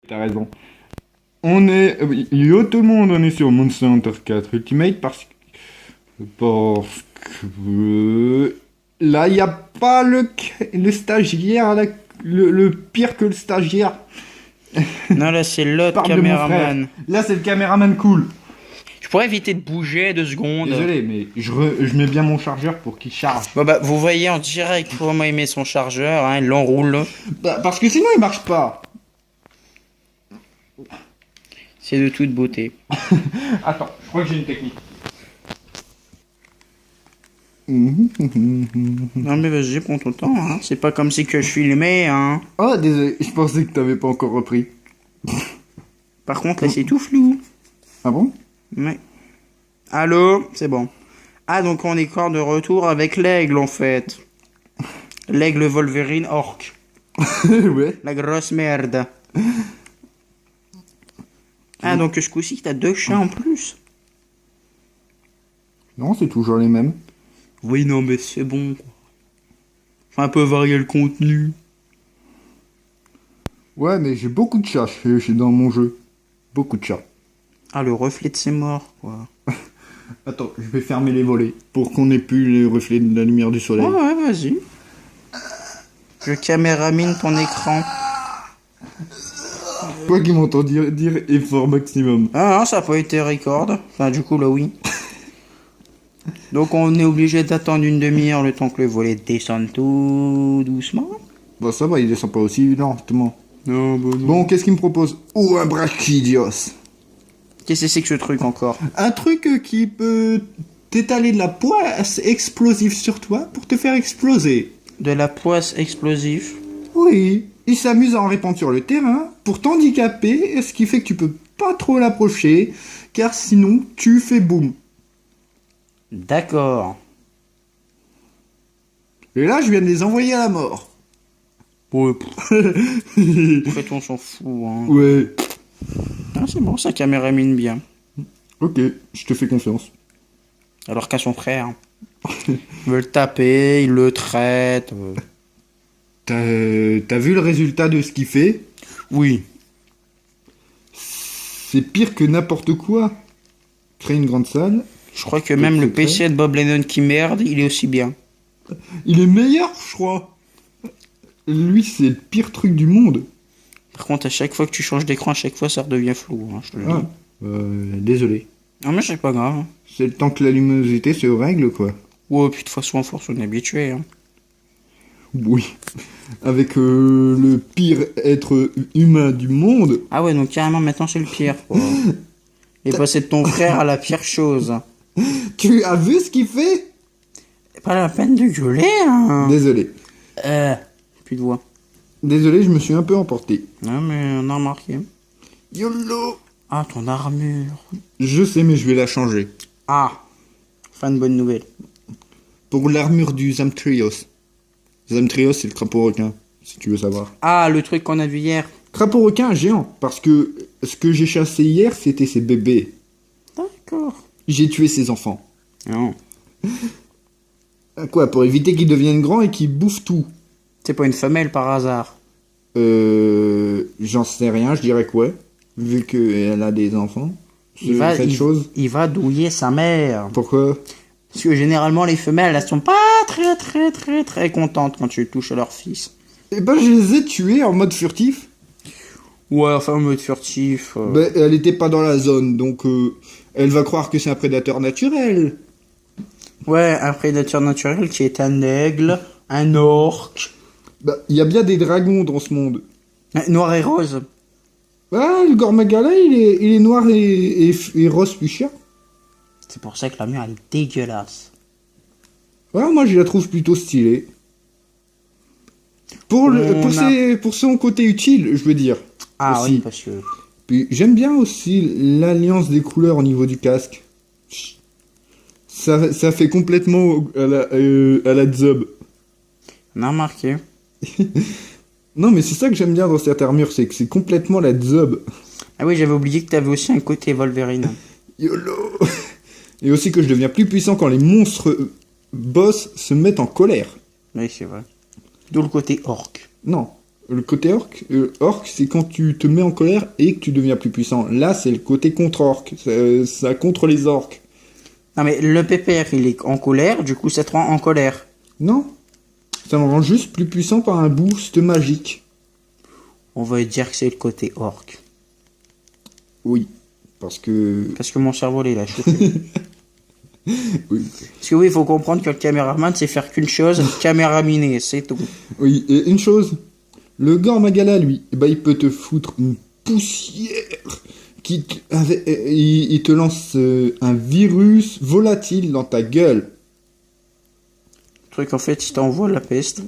T'as raison. On est... Yo tout le monde, on est sur Monster Hunter 4 Ultimate parce que... Là, il n'y a pas le stagiaire, le pire que le stagiaire. Non, là, c'est l'autre Parle de mon frère. caméraman. Là, c'est le caméraman cool. Je pourrais éviter de bouger 2 secondes. Désolé, mais je mets bien mon chargeur pour qu'il charge. Bon, bah, vous voyez en direct comment il met son chargeur, hein, il l'enroule. Bah, parce que sinon, il marche pas. C'est de toute beauté. Attends, je crois que j'ai une technique. Non, mais vas-y, prends ton temps, hein. C'est pas comme si que je filmais, hein. Oh, désolé, je pensais que t'avais pas encore repris. Par contre, là, c'est tout flou. Ah bon? Ouais. Allô? C'est bon. Ah, donc on est encore de retour avec l'aigle, en fait. L'aigle Wolverine orc. Ouais. La grosse merde. Ah, donc ce coup-ci, t'as 2 chats en plus. Non, c'est toujours les mêmes. Oui, non, mais c'est bon, quoi. Faut un peu varier le contenu. Ouais, mais j'ai beaucoup de chats dans mon jeu. Beaucoup de chats. Ah, le reflet de ses morts, quoi. Attends, je vais fermer les volets pour qu'on ait plus les reflets de la lumière du soleil. Ouais, ouais, vas-y. Je caméramine ton écran. Quoi qui m'entend dire effort maximum. Ah, non, ça n'a pas été record. Enfin, du coup, là, oui. Donc, on est obligé d'attendre une demi-heure le temps que le volet descende tout doucement. Bah ça va, il descend pas aussi lentement. Non, bah non. Bon, qu'est-ce qu'il me propose? Oh, un brachydios. Qu'est-ce que c'est que ce truc encore? Un truc qui peut t'étaler de la poisse explosive sur toi pour te faire exploser. De la poisse explosive. Oui, il s'amuse à en répandre sur le terrain pour t'handicaper, ce qui fait que tu peux pas trop l'approcher, car sinon tu fais boum. D'accord. Et là, je viens de les envoyer à la mort. Ouais, en fait, on s'en fout, hein. Ouais. Ah, c'est bon, sa caméra mine bien. Ok, je te fais confiance. Alors qu'à son frère. Il veut le taper, il le traite. T'as vu le résultat de ce qu'il fait? Oui. C'est pire que n'importe quoi. Créer une grande salle. Je crois que même le PC de Bob Lennon qui merde, il est aussi bien. Il est meilleur, je crois. Lui, c'est le pire truc du monde. Par contre, à chaque fois que tu changes d'écran, à chaque fois, ça redevient flou, hein, je te le dis. Ah, désolé. Non, mais c'est pas grave. C'est le temps que la luminosité se règle, quoi. Ouais, puis de toute façon, à force, on est habitué. Hein. Oui. Avec le pire être humain du monde. Ah ouais, donc carrément, maintenant, c'est le pire, quoi. Et passer de ton frère à la pire chose. Tu as vu ce qu'il fait? Pas la peine de gueuler, hein. Désolé. Plus de voix. Désolé, je me suis un peu emporté. Non, mais on a remarqué. YOLO! Ah, ton armure. Je sais, mais je vais la changer. Ah, fin de bonne nouvelle. Pour l'armure du Zamtrios. Zamtrios, c'est le crapaud requin, si tu veux savoir. Ah, le truc qu'on a vu hier. Crapaud requin géant, parce que ce que j'ai chassé hier, c'était ses bébés. D'accord. J'ai tué ses enfants. Non. Quoi, pour éviter qu'ils deviennent grands et qu'ils bouffent tout? C'est pas une femelle par hasard. J'en sais rien, je dirais que ouais. Vu qu'elle a des enfants. Il va douiller sa mère. Pourquoi? Parce que généralement, les femelles, elles sont pas très contentes quand tu touches à leur fils. Eh ben, je les ai tués en mode furtif. Ouais, enfin, en mode furtif. Ben, elle était pas dans la zone, donc elle va croire que c'est un prédateur naturel. Ouais, un prédateur naturel qui est un aigle, un orc. Bah, il y a bien des dragons dans ce monde. Noir et rose. Ah, le Gormagala, il est noir et rose fuchsia. C'est pour ça que la mère, elle est dégueulasse. Ouais, moi, je la trouve plutôt stylée. Pour son côté utile, je veux dire. Ah aussi. oui, parce que... Puis j'aime bien aussi l'alliance des couleurs au niveau du casque. Ça fait complètement à la Zob. On a remarqué. Non, mais c'est ça que j'aime bien dans cette armure, c'est que c'est complètement la Zob. Ah oui, j'avais oublié que t'avais aussi un côté Wolverine. YOLO. Et aussi que je deviens plus puissant quand les monstres boss se mettent en colère. Oui, c'est vrai. D'où le côté orc. Non, Le côté orc, c'est quand tu te mets en colère et que tu deviens plus puissant. Là, c'est le côté contre-orc. Ça contre les orcs. Non mais le pépère, il est en colère, du coup ça te rend en colère. Non. Ça me rend juste plus puissant par un boost magique. On va dire que c'est le côté orc. Oui. Parce que... Parce que mon cerveau il est lâché. Oui. Parce que oui, il faut comprendre que le caméraman sait faire qu'une chose, caméraminer, c'est tout. Oui, et une chose. Le Gormagala, lui, eh ben, il peut te foutre une poussière il te lance un virus volatile dans ta gueule. Le truc en fait, il t'envoie la peste.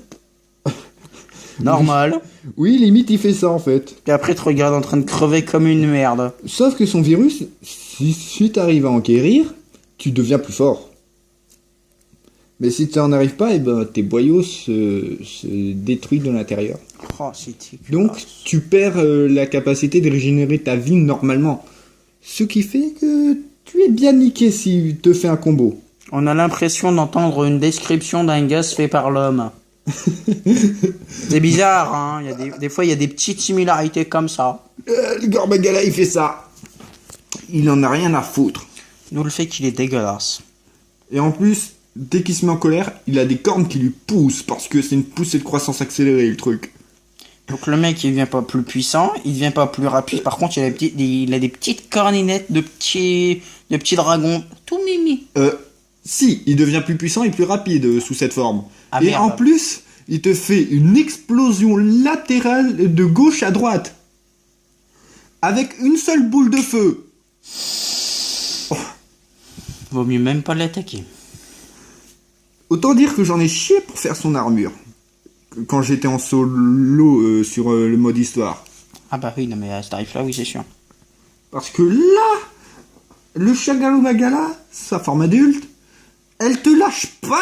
Normal. Oui, limite, il fait ça, en fait. Puis après, tu te regardes en train de crever comme une merde. Sauf que son virus, si t'arrives à en guérir, tu deviens plus fort. Mais si tu n'en arrives pas, eh ben, tes boyaux se détruisent de l'intérieur. Oh, c'est Donc, tu perds la capacité de régénérer ta vie normalement. Ce qui fait que tu es bien niqué s'il te fait un combo. On a l'impression d'entendre une description d'un gaz fait par l'homme. C'est bizarre, hein. Des fois, il y a des petites similarités comme ça. Le Gormagala, il fait ça. Il en a rien à foutre. D'où le fait qu'il est dégueulasse. Et en plus, dès qu'il se met en colère, il a des cornes qui lui poussent parce que c'est une poussée de croissance accélérée, le truc. Donc le mec, il devient pas plus puissant, il devient pas plus rapide. Par contre, il a des petites corninettes de petits dragons. Tout mimi. Si, il devient plus puissant et plus rapide sous cette forme. Ah, et merde. en plus, il te fait une explosion latérale de gauche à droite. Avec une seule boule de feu. Vaut mieux même pas l'attaquer. Autant dire que j'en ai chié pour faire son armure. Quand j'étais en solo sur le mode histoire. Ah bah oui, non mais à ce tarif-là, oui, c'est sûr. Parce que là, le Shagalomagala, sa forme adulte, elle te lâche pas.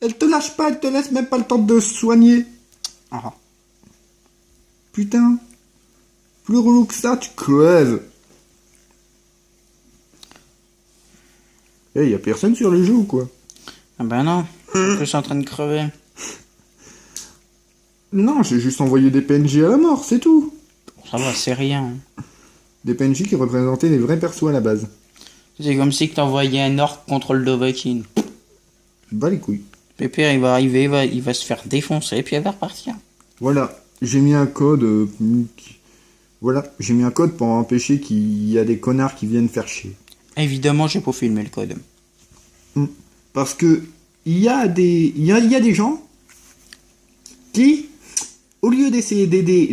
Elle te lâche pas, elle te laisse même pas le temps de se soigner. Ah. Putain. Plus relou que ça, tu crèves. Eh, y a personne sur le jeu ou quoi? Ah bah non, je suis en train de crever. Non, j'ai juste envoyé des PNJ à la mort, c'est tout. Ça va, c'est rien. Des PNJ qui représentaient les vrais persos à la base. C'est comme si que t'envoyais un orc contre le Dovahkiin. Bas les couilles. Pépère, il va arriver, il va se faire défoncer, puis il va repartir. Voilà, j'ai mis un code. Voilà, j'ai mis un code pour empêcher qu'il y a des connards qui viennent faire chier. Évidemment, j'ai pas filmé le code. Parce que il y a des gens qui, au lieu d'essayer d'aider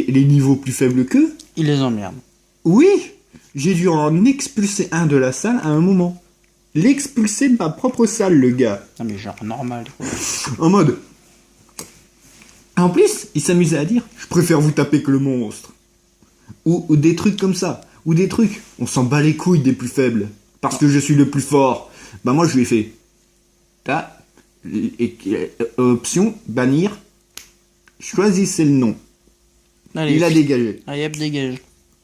les niveaux plus faibles qu'eux, Il les emmerde. oui, j'ai dû en expulser un de la salle à un moment. L'expulser de ma propre salle, le gars. Non mais genre normal. Quoi. En mode. En plus, il s'amusait à dire, je préfère vous taper que le monstre. Ou des trucs comme ça. Ou des trucs, on s'en bat les couilles des plus faibles. Parce que je suis le plus fort. Bah moi je lui ai fait. T'as option, bannir. Choisissez le nom. Allez, Il a dégagé. Allez hop, dégage.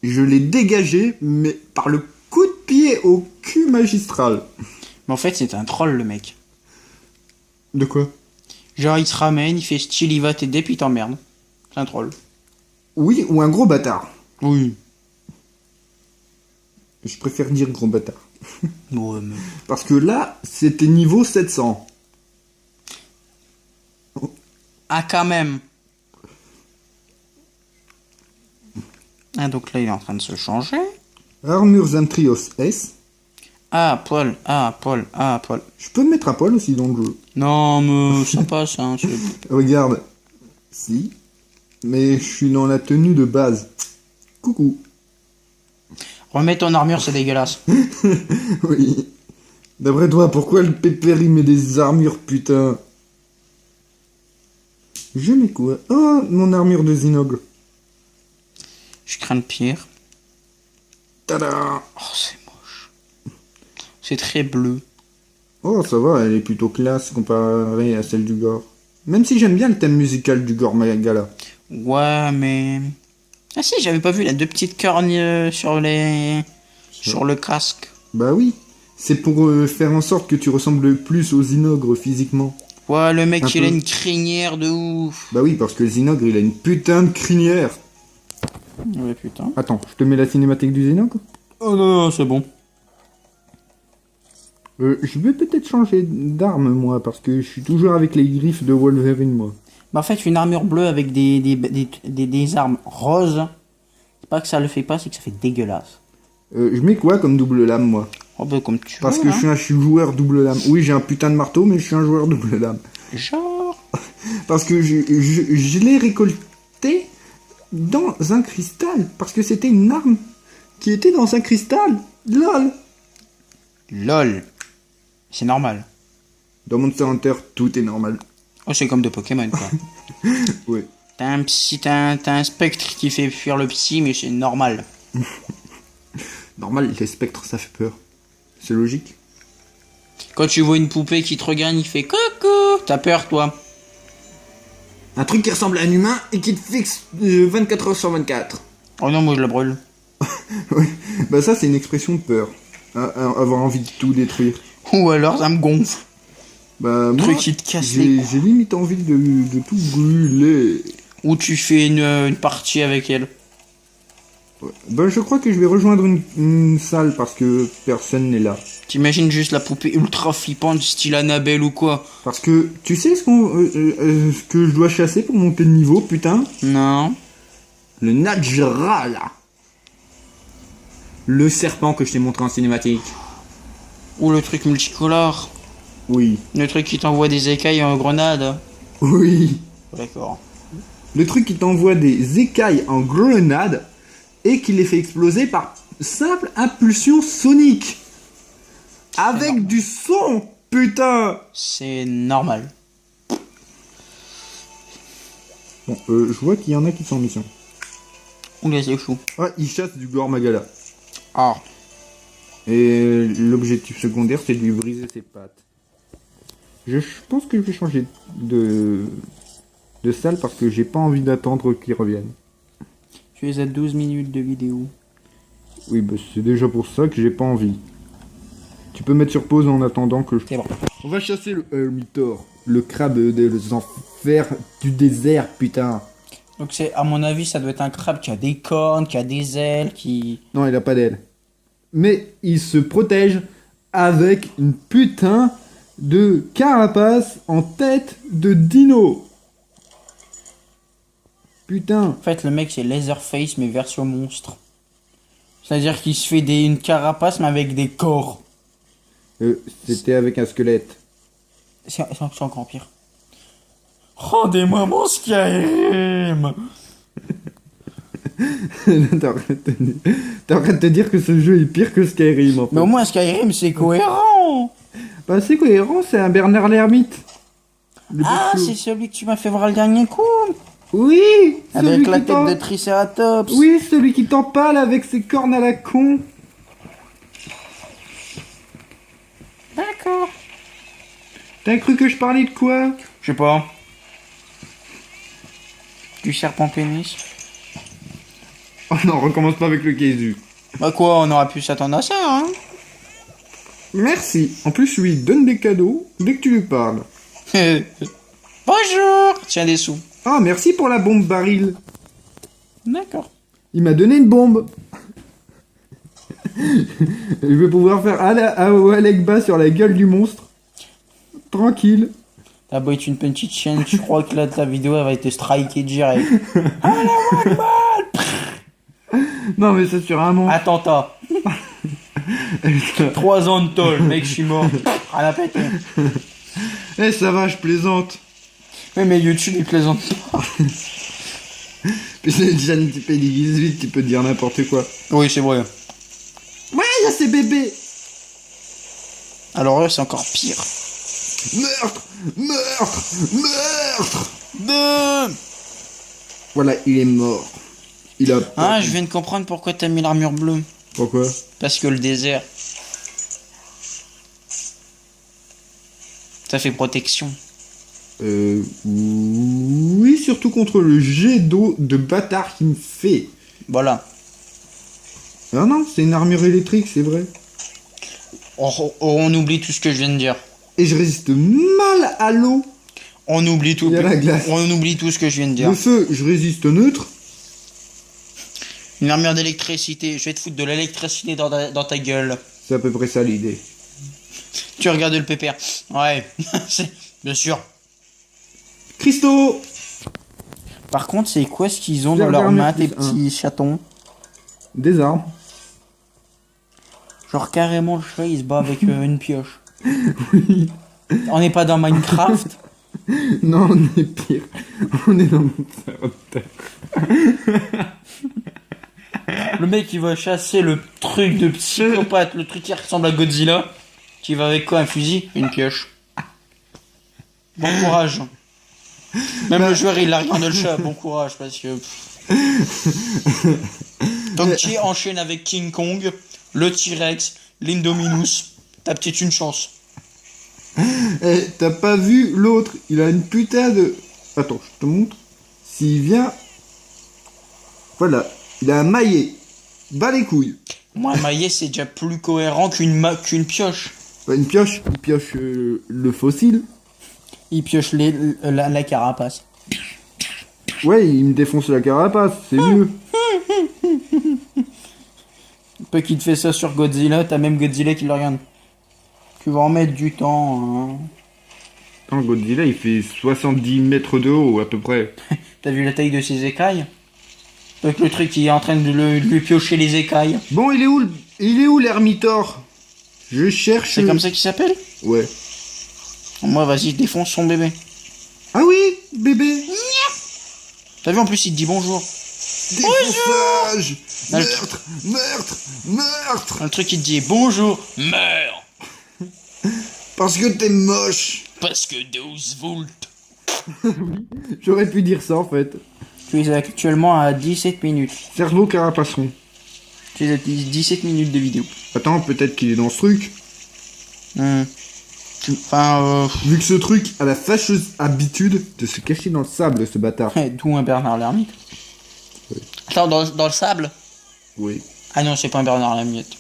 Je l'ai dégagé, mais par le coup de pied au cul magistral. Mais en fait, c'est un troll le mec. De quoi? Genre, il se ramène, il fait style, il va t'aider, puis il t'emmerde. C'est un troll. Oui, ou un gros bâtard. Oui. Je préfère dire gros bâtard. Ouais, mais... Parce que là, c'était niveau 700. Ah, quand même. Ah, donc là, il est en train de se changer. Armure Zamtrios S. Ah, Paul, ah, Paul, ah, Paul. Je peux me mettre à poil aussi dans le jeu. Non, mais ça passe, hein. Regarde. Si. Mais je suis dans la tenue de base. Coucou. Remets ton armure, c'est dégueulasse. Oui. D'après toi, pourquoi le pépère il met des armures, putain? Je mets quoi? Oh, mon armure de Zinogre. Je crains le pire. Tada! Oh, c'est moche. C'est très bleu. Oh, ça va, elle est plutôt classe comparée à celle du Gore. Même si j'aime bien le thème musical du Gore Magala. Ouais, mais... Ah si, j'avais pas vu les deux petites cornes sur le casque. Bah oui, c'est pour faire en sorte que tu ressembles plus aux Zinogres physiquement. Ouais, le mec, Un il a peu. une crinière de ouf. Bah oui, parce que Zinogre, il a une putain de crinière. Ouais, putain. Attends, je te mets la cinématique du Zinogre. Oh non, non, c'est bon. Je vais peut-être changer d'arme, moi, parce que je suis toujours avec les griffes de Wolverine, moi. Bah, en fait, une armure bleue avec des armes roses, c'est pas que ça le fait pas, c'est que ça fait dégueulasse. Je mets quoi comme double lame, moi? Oh, bah, comme tu Parce veux, que hein. je suis un joueur double lame. Oui, j'ai un putain de marteau, mais je suis un joueur double lame. Genre. Parce que je l'ai récolté dans un cristal. Parce que c'était une arme qui était dans un cristal. LOL. LOL. C'est normal. Dans Monster Hunter, tout est normal. Oh, c'est comme de Pokémon, quoi. Oui. T'as un spectre qui fait fuir le psy, mais c'est normal. Normal, les spectres, ça fait peur. C'est logique. Quand tu vois une poupée qui te regarde, il fait coucou. T'as peur, toi. Un truc qui ressemble à un humain et qui te fixe 24 heures sur 24. Oh non, moi je la brûle. Oui. Bah ça, c'est une expression de peur. Avoir envie de tout détruire. Ou alors ça me gonfle. Bah moi, Truc qui te casse les couilles. j'ai limite envie de tout brûler. Ou tu fais une partie avec elle. Ouais. Bah je crois que je vais rejoindre une salle parce que personne n'est là. T'imagines juste la poupée ultra flippante, style Annabelle ou quoi? Parce que tu sais ce que je dois chasser pour monter de niveau, putain? Non. Le Najra, là. Le serpent que je t'ai montré en cinématique. Ou le truc multicolore. Oui. Le truc qui t'envoie des écailles en grenade. Oui. D'accord. Le truc qui t'envoie des écailles en grenade et qui les fait exploser par simple impulsion sonique. Avec normal. du son, putain. C'est normal. Bon, je vois qu'il y en a qui sont en mission. Ou les échoues. Ah, ils chassent du Gore Magala. Ah. Et l'objectif secondaire, c'est de lui briser ses pattes. Je pense que je vais changer de salle parce que j'ai pas envie d'attendre qu'il revienne. Tu es à 12 minutes de vidéo. Oui, bah c'est déjà pour ça que j'ai pas envie. Tu peux mettre sur pause en attendant que je... C'est bon. On va chasser le Hermitor, le crabe des enfers du désert, putain. Donc c'est, à mon avis, ça doit être un crabe qui a des cornes, qui a des ailes, qui... Non, il a pas d'aile. Mais il se protège avec une putain de carapace en tête de dino. Putain. En fait, le mec, c'est Leatherface, mais version monstre. C'est-à-dire qu'il se fait une carapace, mais avec des corps. C'était avec un squelette. C'est encore pire. Rendez-moi mon Skyrim. T'es en train de te dire que ce jeu est pire que Skyrim, en fait. Mais au moins, Skyrim, c'est cohérent. Bah c'est cohérent, c'est un Bernard l'ermite. Le Ah, bestiau. c'est celui que tu m'as fait voir le dernier coup. Oui. Avec celui la qui tête t'en- de Triceratops. Oui, celui qui t'empale avec ses cornes à la con. D'accord. T'as cru que je parlais de quoi? Je sais pas. Du serpent pénis. Oh non, recommence pas avec le Kézu. Bah quoi, on aurait pu s'attendre à ça, hein. Merci. En plus, je lui donne des cadeaux dès que tu lui parles. Bonjour. Tiens des sous. Ah, merci pour la bombe baril. D'accord. Il m'a donné une bombe. Je vais pouvoir faire Alekba sur la gueule du monstre. Tranquille. T'as beau être une petite chaîne, tu crois que là, ta vidéo, elle va être strikée direct. Non, mais c'est sur un monstre. Attentat. 3 ans de tôle, mec, je suis mort. À la péter. Eh, ça va, je plaisante. Oui, mais YouTube, il plaisante pas. Puis c'est déjà une type 18, tu peux dire n'importe quoi. Oui, c'est vrai. Ouais, il y a ces bébés. Alors eux, c'est encore pire. Meurtre, meurtre, meurtre. Deux. Voilà, il est mort. Il a... Ah, je viens de comprendre pourquoi t'as mis l'armure bleue. Pourquoi? Parce que le désert. Ça fait protection. Oui, surtout contre le jet d'eau de bâtard qu'il me fait. Voilà. Ah non, c'est une armure électrique, c'est vrai. On oublie tout ce que je viens de dire. Et je résiste mal à l'eau. On oublie tout. Il y a la glace. On oublie tout ce que je viens de dire. Le feu, je résiste au neutre. Une armure d'électricité. Je vais te foutre de l'électricité dans ta gueule. C'est à peu près ça l'idée. Tu regardes le pépère. Ouais, c'est bien sûr. Christo! Par contre, c'est quoi ce qu'ils ont Faire dans leurs dernière mains, tes plus petits chatons? Des armes. Genre carrément le chat il se bat avec une pioche. Oui. On n'est pas dans Minecraft. Non, on est pire. On est dans mon Le mec il va chasser le truc de psychopathe, le truc qui ressemble à Godzilla. Qui va avec quoi? Un fusil? Une pioche. Bon courage. Même le joueur il a regardé le chat, bon courage parce que... Donc tu enchaînes avec King Kong, le T-Rex, l'Indominus, t'as peut-être une chance. Eh, t'as pas vu l'autre? Il a une putain de... Attends, je te montre. S'il vient... Voilà. Il a un maillet. Bas les couilles. Moi un maillet c'est déjà plus cohérent qu'une pioche. Bah, une pioche. Il pioche le fossile. Il pioche la carapace. Ouais, il me défonce la carapace. C'est mieux. Peu qu'il te fait ça sur Godzilla, t'as même Godzilla qui le regarde. Tu vas en mettre du temps. Hein. Attends, Godzilla, il fait 70 mètres de haut, à peu près. T'as vu la taille de ses écailles? Donc le truc qui est en train de lui piocher les écailles. Bon, il est où l'ermitor? Je cherche... C'est comme ça qu'il s'appelle? Ouais. Moi, vas-y, défonce son bébé. Ah oui, bébé. T'as vu, en plus, il te dit bonjour. Défonçage. Ah, Meurtre, meurtre, meurtre. Un truc, il te dit bonjour, meurs. Parce que t'es moche. Parce que 12 volts. J'aurais pu dire ça, en fait. Tu es actuellement à 17 minutes. Cerveau carapaceron. Tu es à 17 minutes de vidéo. Attends, peut-être qu'il est dans ce truc. Enfin, Vu que ce truc a la fâcheuse habitude de se cacher dans le sable, ce bâtard. d'où un Bernard l'ermite. Oui. Attends, dans le sable? Oui. Ah non, c'est pas un Bernard l'ermite.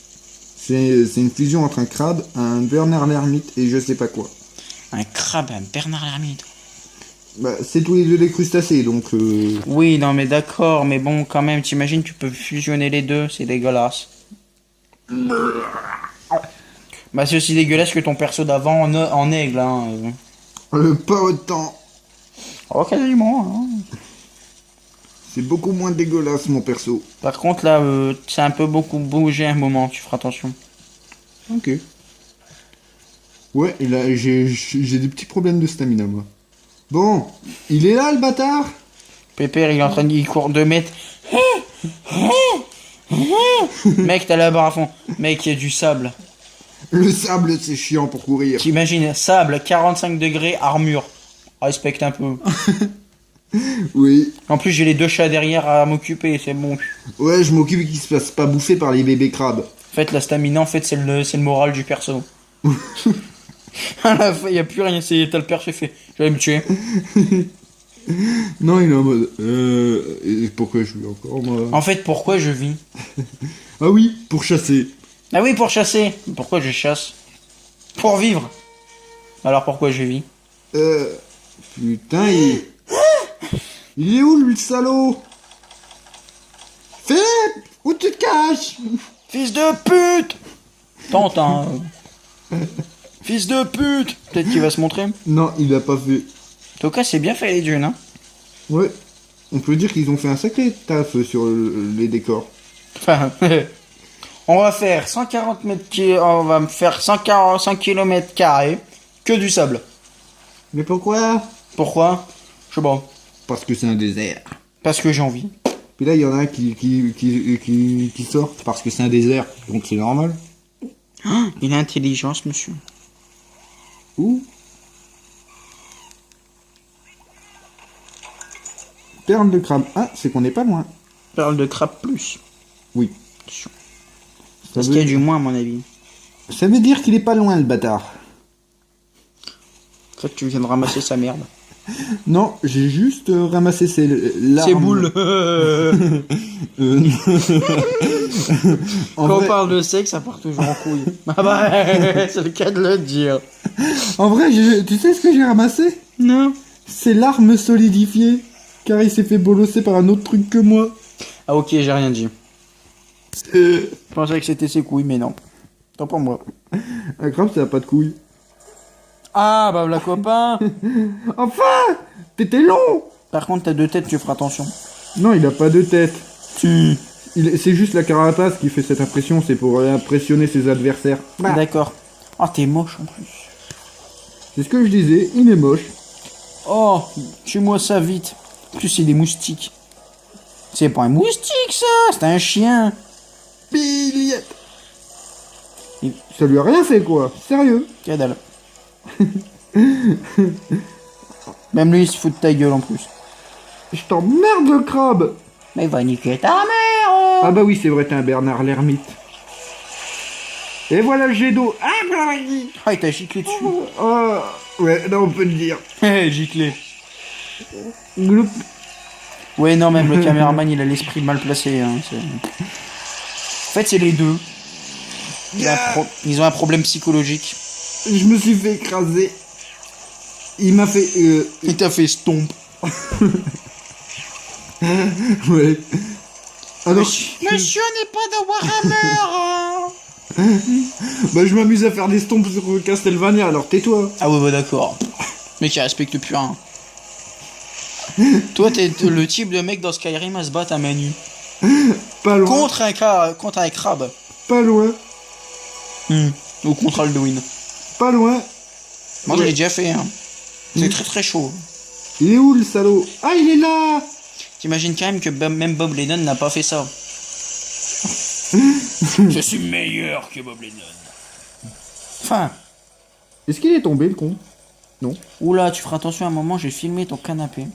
C'est une fusion entre un crabe, un Bernard l'ermite et je sais pas quoi. Un crabe, un Bernard l'ermite. Bah, c'est tous les deux des crustacés, donc... Oui, non, mais d'accord, mais bon, quand même, t'imagines, tu peux fusionner les deux, c'est dégueulasse. Bah, c'est aussi dégueulasse que ton perso d'avant en aigle, hein. Pas autant. Oh, quasiment, hein. C'est beaucoup moins dégueulasse, mon perso. Par contre, là, c'est un peu beaucoup bougé un moment, tu feras attention. Ok. Ouais, et là, j'ai des petits problèmes de stamina, moi. Bon, il est là, le bâtard. Pépère, il est en train de... Il court 2 mètres. Mec, t'as la barre à fond. Mec, il y a du sable. Le sable, c'est chiant pour courir. T'imagines, sable, 45 degrés, armure. Respecte un peu. Oui. En plus, j'ai les 2 chats derrière à m'occuper, c'est bon. Ouais, je m'occupe qu'il se fasse pas bouffer par les bébés crabes. En fait, la stamina, en fait, c'est le moral du perso. À la fin, y a plus rien, t'as le perso fait. Je vais me tuer. Non, il est en mode... et pourquoi je vis encore, moi? En fait, pourquoi je vis? Ah oui, pour chasser. Ah oui, pour chasser. Pourquoi je chasse? Pour vivre. Alors pourquoi je vis? Putain, il est où, le salaud? Philippe, où tu te caches? Fils de pute! Tente, hein. Fils de pute! Peut-être qu'il va se montrer. Non, il l'a pas fait. En tout cas, c'est bien fait les dunes, hein. Ouais, on peut dire qu'ils ont fait un sacré taf sur les décors. Enfin, on va faire 140 on va faire 145 km carrés que du sable. Mais pourquoi? Pourquoi? Je sais pas. Parce que c'est un désert. Parce que j'ai envie. Puis là, il y en a un qui sort parce que c'est un désert, donc c'est normal. Il a intelligence, monsieur. Où? Perle de crabe. Ah, c'est qu'on n'est pas loin. Perle de crabe plus. Oui. Parce qu'il y a du moins, à mon avis. Ça veut dire qu'il est pas loin, le bâtard. En fait, tu viens de ramasser sa merde. Non, j'ai juste ramassé ses larmes. Ses boules. En Quand vrai- on parle de sexe, ça part toujours en couille. Ah bah, c'est le cas de le dire. En vrai, tu sais ce que j'ai ramassé? Non. C'est l'arme solidifiée. Car il s'est fait bolosser par un autre truc que moi. Ah ok, j'ai rien dit. Je pensais que c'était ses couilles, mais non. Tant pour moi. Un crabe, ça a pas de couilles. Ah bah la copain. Enfin! T'étais long! Par contre, t'as deux têtes, tu feras attention. Non, il a pas de tête. Tu. C'est juste la carapace qui fait cette impression, c'est pour impressionner ses adversaires. Bah, D'accord. Oh, t'es moche en plus. c'est ce que je disais, il est moche. Oh, tue-moi ça vite. En plus, c'est des moustiques. C'est pas un moustique, ça. C'est un chien. Billette. Ça lui a rien fait, quoi. Sérieux. Que dalle. Même lui, il se fout de ta gueule en plus. Je t'emmerde, le crabe. Mais va niquer ta mère. Ah bah oui, c'est vrai, t'es un Bernard l'ermite. Et voilà le jet d'eau. Ah, bah, Ah, il t'a giclé dessus. oh, ouais, là on peut le dire. Hé, giclé. Gloup. Ouais, non, même le caméraman, il a l'esprit mal placé. Hein, en fait, c'est les deux. Ils ont un problème psychologique. Je me suis fait écraser. Il m'a fait... Il t'a fait stomp. ouais. Alors, Monsieur n'est pas de Warhammer. bah je m'amuse à faire des stompes sur Castlevania, alors tais-toi. Ah ouais, bah d'accord. Mais qui respecte plus rien. Toi, t'es le type de mec dans Skyrim à se battre à main nue. Pas loin. Contre un crabe. Pas loin. Ou contre Alduin. Pas loin. Moi, je Ouais. l'ai déjà fait. Hein. C'est très très chaud. Il est où le salaud? Ah, il est là. T'imagines quand même que même Bob Lennon n'a pas fait ça. Je suis meilleur que Bob Lennon. Enfin. Est-ce qu'il est tombé, le con? Non. Oula, tu feras attention à un moment, j'ai filmé ton canapé.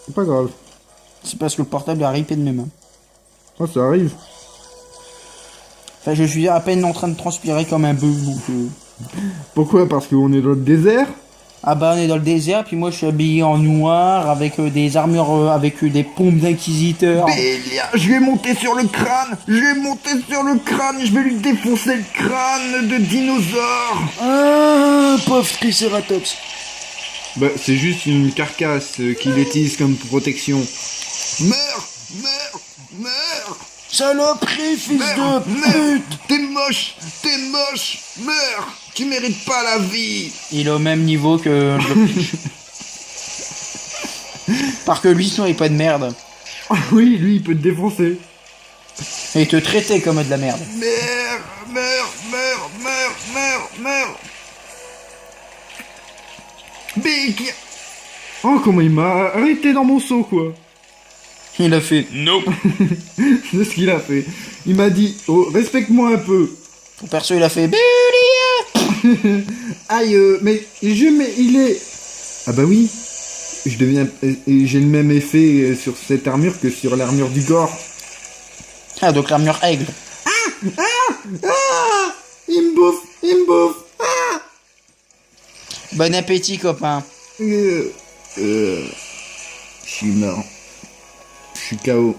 C'est pas grave. C'est parce que le portable a ripé de mes mains. Oh, ça arrive. Enfin, je suis à peine en train de transpirer comme un bœuf, donc... Pourquoi? Parce qu'on est dans le désert? Ah bah on est dans le désert, puis moi je suis habillé en noir, avec des armures, avec des pompes d'inquisiteurs. Bélia, je vais monter sur le crâne. Je vais monter sur le crâne. Je vais lui défoncer le crâne de dinosaure. Ah, pauvre Triceratops. Bah, c'est juste une carcasse qu'il utilise comme protection. Meurs! Meurs! Meurs! Saloperie, fils Meurs! de Meurs! pute. T'es moche! T'es moche! Meurs! Tu mérites pas la vie! Il est au même niveau que... Parce que lui, sinon, il est pas de merde. Ah oui, lui, il peut te défoncer. Et te traiter comme de la merde. Meurs! Meurs! Meurs! Meurs! Meurs! Meurs! Big! Oh, comment il m'a arrêté dans mon seau, quoi. Il a fait... Nope. C'est ce qu'il a fait. Il m'a dit, oh, respecte-moi un peu. Ton perso, il a fait... Billy. Aïe, mais il est... Ah bah oui, je deviens... J'ai le même effet sur cette armure que sur l'armure du gore. Ah, donc l'armure aigle. Ah, il me bouffe, il me bouffe. Ah. Bon appétit, copain. Je suis mort. Je suis KO.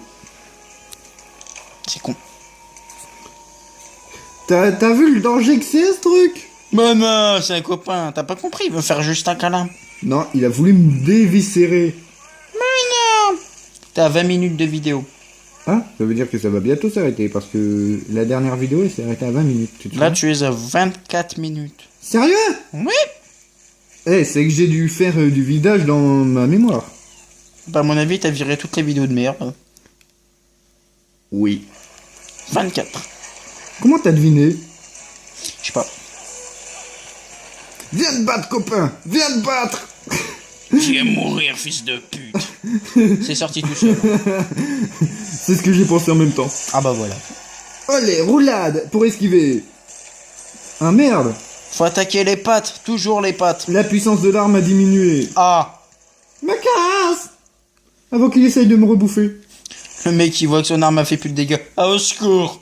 C'est con. T'as vu le danger que c'est, ce truc? Bah non, c'est un copain. T'as pas compris, il veut faire juste un câlin. Non, il a voulu me déviscérer. Mais non. T'as 20 minutes de vidéo. Ah, ça veut dire que ça va bientôt s'arrêter, parce que la dernière vidéo, elle s'est arrêtée à 20 minutes. Tu te Là, souviens? tu es à 24 minutes. Sérieux? Oui. Eh, c'est que j'ai dû faire du vidage dans ma mémoire. Bah, à mon avis, t'as viré toutes les vidéos de merde. Oui. 24. Comment t'as deviné? Je sais pas. Viens te battre, copain! Viens te battre! Tu vas mourir, fils de pute. C'est sorti tout seul. C'est ce que j'ai pensé en même temps. Ah bah voilà. Allez, roulade pour esquiver. Ah merde! Faut attaquer les pattes, toujours les pattes. La puissance de l'arme a diminué. Ah. Ma casse! Avant qu'il essaye de me rebouffer. Le mec, il voit que son arme a fait plus de dégâts. Ah, au secours.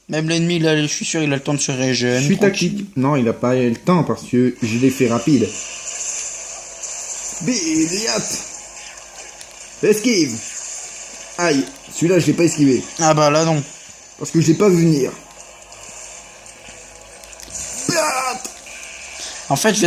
Même l'ennemi, là, je suis sûr, il a le temps de se régénérer. Je suis tactique. Non, il a pas eu le temps parce que je l'ai fait rapide. Béliat! Esquive! Aïe, celui-là je l'ai pas esquivé. Ah bah là, non. Parce que je l'ai pas vu venir. En fait, je vais